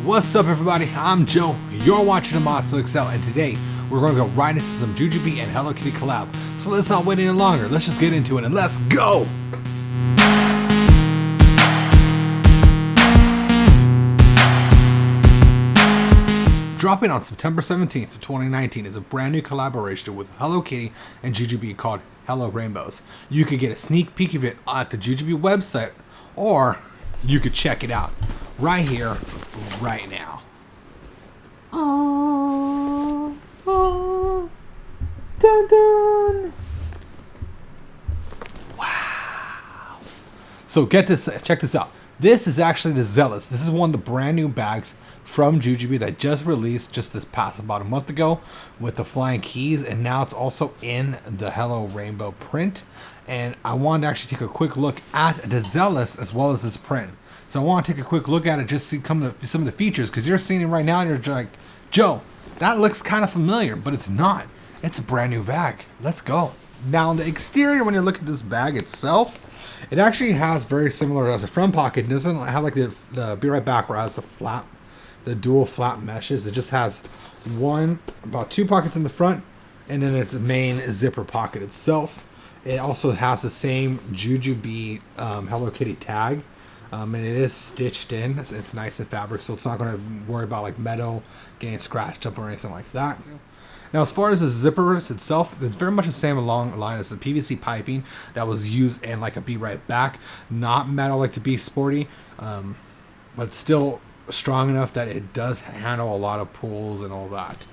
What's up everybody, I'm Joe, you're watching Amatsu Excel, and today we're going to go right into some JuJuBe and Hello Kitty collab. So let's not wait any longer, let's just get into it and let's go! Dropping on September 17th, 2019 is a brand new collaboration with Hello Kitty and JuJuBe called Hello Rainbows. You could get a sneak peek of it at the JuJuBe website, or you could check it out right here, right now. Oh, oh, dun, dun. Wow. So check this out. This is actually the Zealous. This is one of the brand new bags from JuJuBe that just released just this past about a month ago with the flying keys, and now it's also in the Hello Rainbow print. And I wanted to actually take a quick look at the Zealous as well as this print. So I want to take a quick look at it, just see some of the features, because you're seeing it right now and you're like, Joe, that looks kind of familiar, but it's not. It's a brand new bag. Let's go. Now on the exterior, when you look at this bag itself, it actually has very similar as a front pocket. It doesn't have like the Be Right Back where it has the dual flap meshes. It just has about two pockets in the front, and then its main zipper pocket itself. It also has the same JuJuBe Hello Kitty tag. And it is stitched in. It's nice in fabric, so it's not going to worry about like metal getting scratched up or anything like that. Now, as far as the zipper itself, it's very much the same along the line as the PVC piping that was used in like a Be Right Back. Not metal like the Be Sporty, but still strong enough that it does handle a lot of pulls and all that.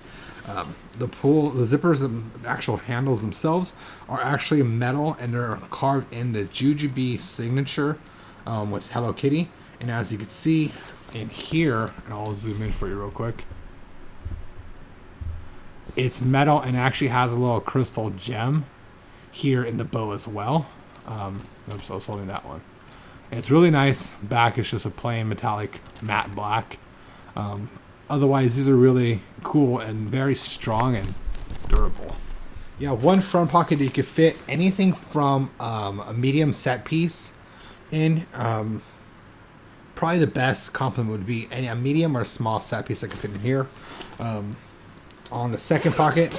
The zippers, the actual handles themselves are actually metal, and they're carved in the JuJuBe signature. With Hello Kitty, and as you can see in here, and I'll zoom in for you real quick, it's metal and actually has a little crystal gem here in the bow as well. Oops, I was holding that one. And it's really nice. Back is just a plain metallic matte black. Otherwise, these are really cool and very strong and durable. Yeah, one front pocket that you could fit anything from a medium set piece in. Probably the best compliment would be a medium or a small set piece that can fit in here. On the second pocket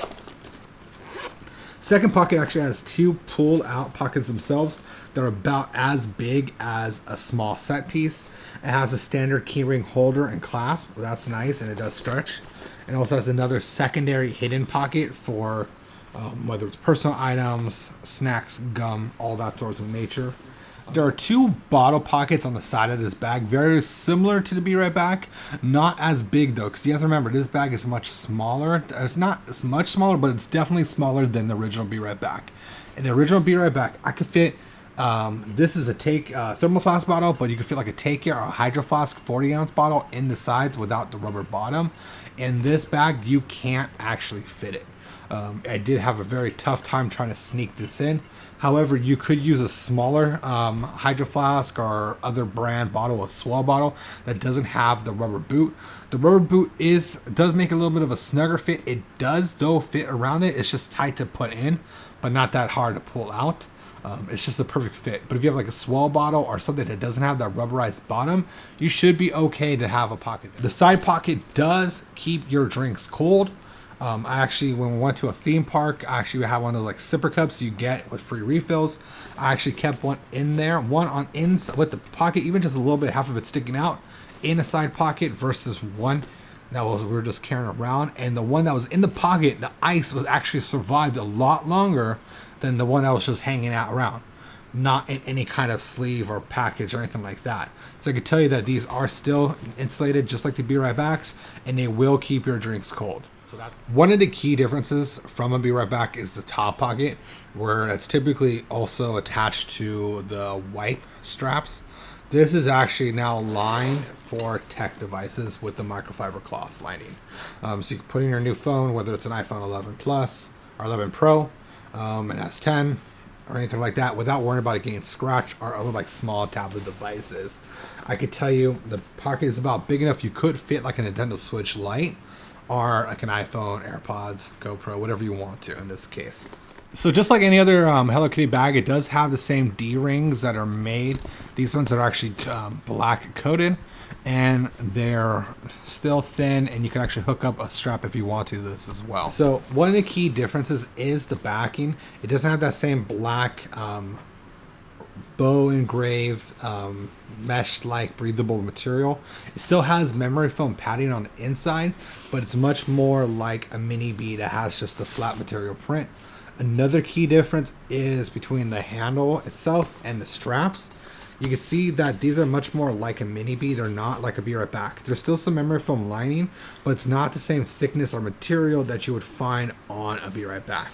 actually has two pull out pockets themselves. They're about as big as a small set piece. It has a standard keyring holder and clasp. That's nice, and it does stretch. It also has another secondary hidden pocket for whether it's personal items, snacks, gum, all that sorts of nature. There are two bottle pockets on the side of this bag, very similar to the Be Right Back. Not as big though, because you have to remember this bag is much smaller. It's not as much smaller, but it's definitely smaller than the original Be Right Back. In the original Be Right Back, I could fit, this is a thermal flask bottle, but you could fit like a Take Care or a Hydro Flask 40-ounce bottle in the sides without the rubber bottom. In this bag, you can't actually fit it. I did have a very tough time trying to sneak this in. However, you could use a smaller Hydro Flask or other brand bottle, a swell bottle that doesn't have the rubber boot. The rubber boot does make a little bit of a snugger fit. It does though fit around it. It's just tight to put in, but not that hard to pull out. It's just a perfect fit. But if you have like a swell bottle or something that doesn't have that rubberized bottom, you should be okay to have a pocket. The side pocket does keep your drinks cold. I actually, when we went to a theme park, I actually had one of those like sipper cups you get with free refills. I actually kept one in there, one on inside with the pocket, even just a little bit, half of it sticking out in a side pocket, versus one that we were just carrying around. And the one that was in the pocket, the ice was actually survived a lot longer than the one that was just hanging out around, not in any kind of sleeve or package or anything like that. So I can tell you that these are still insulated just like the Be Right Backs, and they will keep your drinks cold. So that's one of the key differences from a Be Right Back, is the top pocket, where it's typically also attached to the wipe straps. This is actually now lined for tech devices with the microfiber cloth lining. So you can put in your new phone, whether it's an iPhone 11 Plus or 11 Pro, an S10 or anything like that, without worrying about it getting scratched, or other like small tablet devices. I could tell you the pocket is about big enough you could fit like a Nintendo Switch Lite, or like an iPhone, AirPods, GoPro, whatever you want to in this case. So just like any other Hello Kitty bag, it does have the same D-rings that are made. These ones are actually black coated. and they're still thin, and you can actually hook up a strap if you want to this as well. So one of the key differences is the backing. It doesn't have that same black bow engraved mesh-like breathable material. It still has memory foam padding on the inside, but it's much more like a mini bee that has just the flat material print. Another key difference is between the handle itself and the straps. You can see that these are much more like a mini bee. They're not like a Be Right Back. There's still some memory foam lining, but it's not the same thickness or material that you would find on a Be Right Back.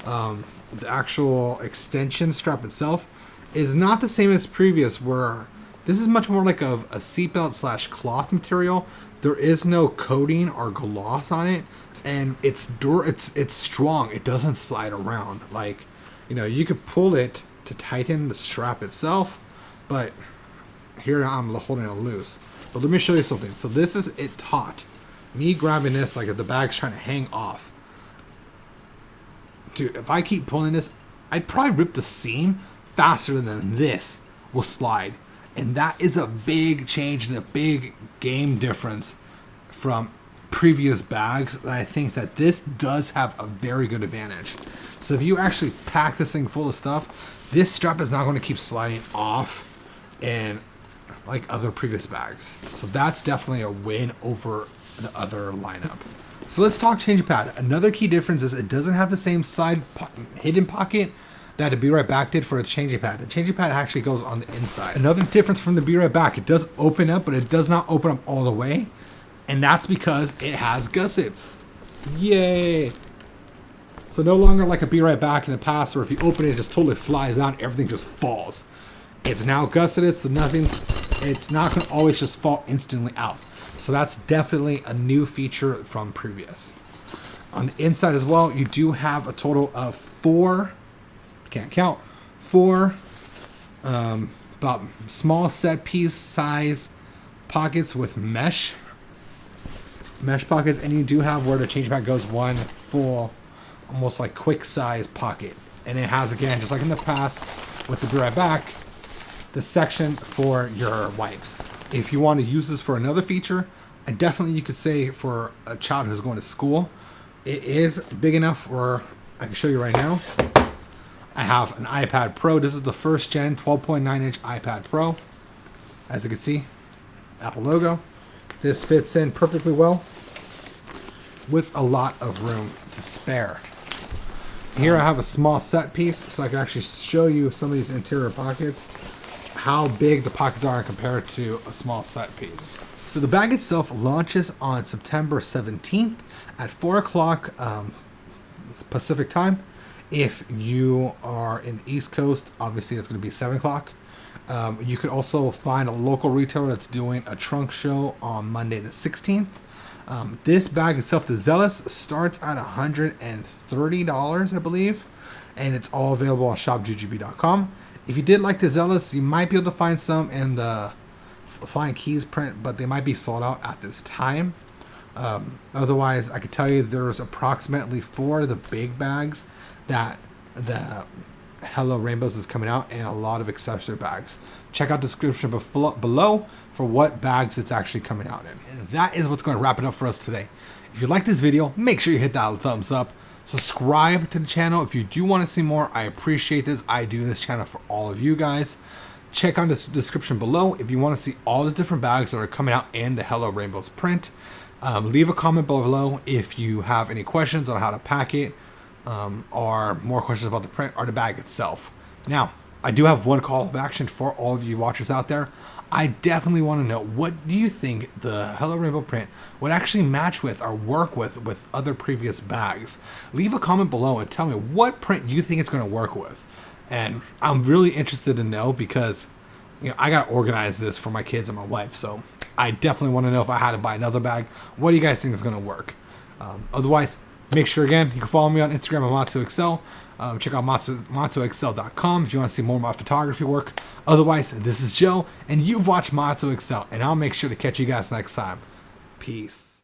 The actual extension strap itself is not the same as previous, where this is much more like a seatbelt slash cloth material. There is no coating or gloss on it, and it's strong. It doesn't slide around. Like, you know, you could pull it to tighten the strap itself, but here I'm holding it loose. But let me show you something. So this is it taut. Me grabbing this, like if the bag's trying to hang off. Dude, if I keep pulling this, I'd probably rip the seam faster than this will slide. And that is a big change and a big game difference from previous bags. I think that this does have a very good advantage. So if you actually pack this thing full of stuff, this strap is not going to keep sliding off and like other previous bags. So that's definitely a win over the other lineup. So let's talk changing pad. Another key difference is it doesn't have the same side hidden pocket that the Be Right Back did for its changing pad. The changing pad actually goes on the inside. Another difference from the Be Right Back, it does open up, but it does not open up all the way. And that's because it has gussets. Yay! So no longer like a Be Right Back in the past where if you open it, it just totally flies out, everything just falls. It's now gusseted, so it's not going to always just fall instantly out. So that's definitely a new feature from previous. On the inside as well, you do have a total of four about small set piece size pockets with mesh pockets, and you do have where the change pad goes one full, almost like quick size pocket. And it has, again, just like in the past with the Be Right Back, the section for your wipes. If you want to use this for another feature, and definitely you could say for a child who's going to school, it is big enough where I can show you right now. I have an iPad Pro. This is the first gen 12.9 inch iPad Pro. As you can see, Apple logo. This fits in perfectly well with a lot of room to spare. Here I have a small set piece, so I can actually show you some of these interior pockets, how big the pockets are compared to a small set piece. So the bag itself launches on September 17th at 4 o'clock Pacific time. If you are in the East Coast, obviously it's going to be 7 o'clock. You could also find a local retailer that's doing a trunk show on Monday the 16th. This bag itself, the Zealous, starts at $130, I believe, and it's all available on shopjujube.com. If you did like the Zealous, you might be able to find some in the Flying Keys print, but they might be sold out at this time. Otherwise, I could tell you there's approximately 4 of the big bags that the Hello Rainbows is coming out, and a lot of accessory bags. Check out the description below for what bags it's actually coming out in. And that is what's going to wrap it up for us today. If you like this video, make sure you hit that thumbs up. Subscribe to the channel if you do want to see more. I appreciate this. I do this channel for all of you guys. Check out the description below if you want to see all the different bags that are coming out in the Hello Rainbows print. Leave a comment below if you have any questions on how to pack it, or more questions about the print or the bag itself. Now, I do have one call of action for all of you watchers out there. I definitely want to know, what do you think the Hello Rainbow print would actually match with or work with other previous bags? Leave a comment below and tell me what print you think it's going to work with. And I'm really interested to know, because I got to organize this for my kids and my wife. So I definitely want to know if I had to buy another bag, what do you guys think is going to work? Otherwise, make sure, again, you can follow me on Instagram at MatsuExcel. Check out MatsuExcel.com if you want to see more of my photography work. Otherwise, this is Joe, and you've watched MatsuExcel, and I'll make sure to catch you guys next time. Peace.